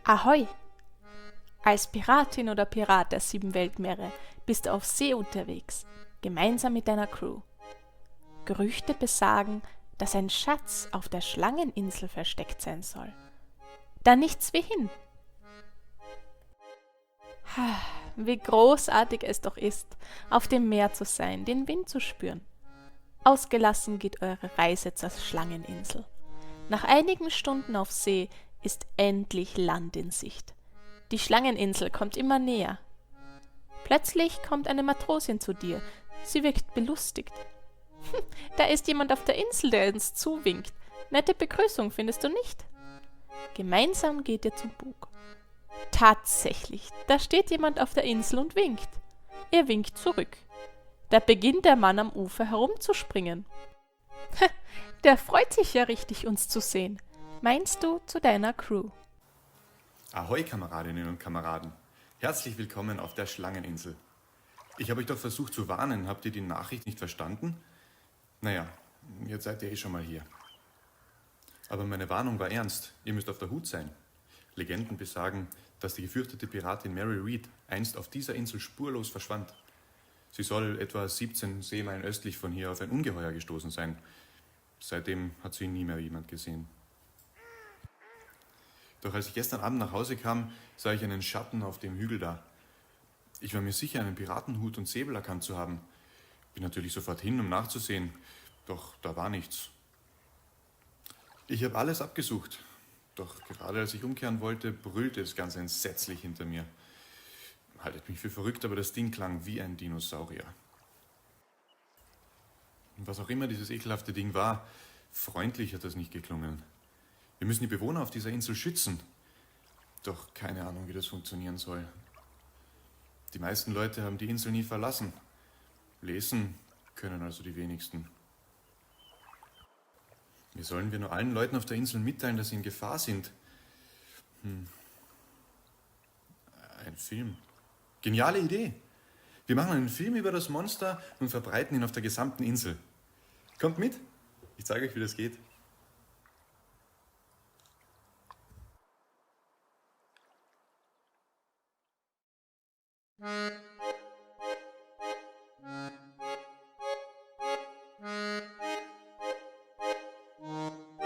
Ahoi! Als Piratin oder Pirat der 7 Weltmeere bist du auf See unterwegs, gemeinsam mit deiner Crew. Gerüchte besagen, dass ein Schatz auf der Schlangeninsel versteckt sein soll. Da nichts wie hin. Wie großartig es doch ist, auf dem Meer zu sein, den Wind zu spüren. Ausgelassen geht eure Reise zur Schlangeninsel. Nach einigen Stunden auf See ist endlich Land in Sicht. Die Schlangeninsel kommt immer näher. Plötzlich kommt eine Matrosin zu dir. Sie wirkt belustigt. Da ist jemand auf der Insel, der uns zuwinkt. Nette Begrüßung, findest du nicht? Gemeinsam geht ihr zum Bug. Tatsächlich, da steht jemand auf der Insel und winkt. Er winkt zurück. Da beginnt der Mann am Ufer herumzuspringen. Der freut sich ja richtig, uns zu sehen. Meinst du zu deiner Crew? Ahoi, Kameradinnen und Kameraden. Herzlich willkommen auf der Schlangeninsel. Ich habe euch doch versucht zu warnen. Habt ihr die Nachricht nicht verstanden? Naja, jetzt seid ihr eh schon mal hier. Aber meine Warnung war ernst. Ihr müsst auf der Hut sein. Legenden besagen, dass die gefürchtete Piratin Mary Read einst auf dieser Insel spurlos verschwand. Sie soll etwa 17 Seemeilen östlich von hier auf ein Ungeheuer gestoßen sein. Seitdem hat sie nie mehr jemand gesehen. Doch als ich gestern Abend nach Hause kam, sah ich einen Schatten auf dem Hügel da. Ich war mir sicher, einen Piratenhut und Säbel erkannt zu haben. Bin natürlich sofort hin, um nachzusehen, doch da war nichts. Ich habe alles abgesucht, doch gerade als ich umkehren wollte, brüllte es ganz entsetzlich hinter mir. Haltet mich für verrückt, aber das Ding klang wie ein Dinosaurier. Was auch immer dieses ekelhafte Ding war, freundlich hat das nicht geklungen. Wir müssen die Bewohner auf dieser Insel schützen. Doch keine Ahnung, wie das funktionieren soll. Die meisten Leute haben die Insel nie verlassen. Lesen können also die wenigsten. Wie sollen wir nur allen Leuten auf der Insel mitteilen, dass sie in Gefahr sind? Ein Film. Geniale Idee. Wir machen einen Film über das Monster und verbreiten ihn auf der gesamten Insel. Kommt mit, ich zeige euch, wie das geht.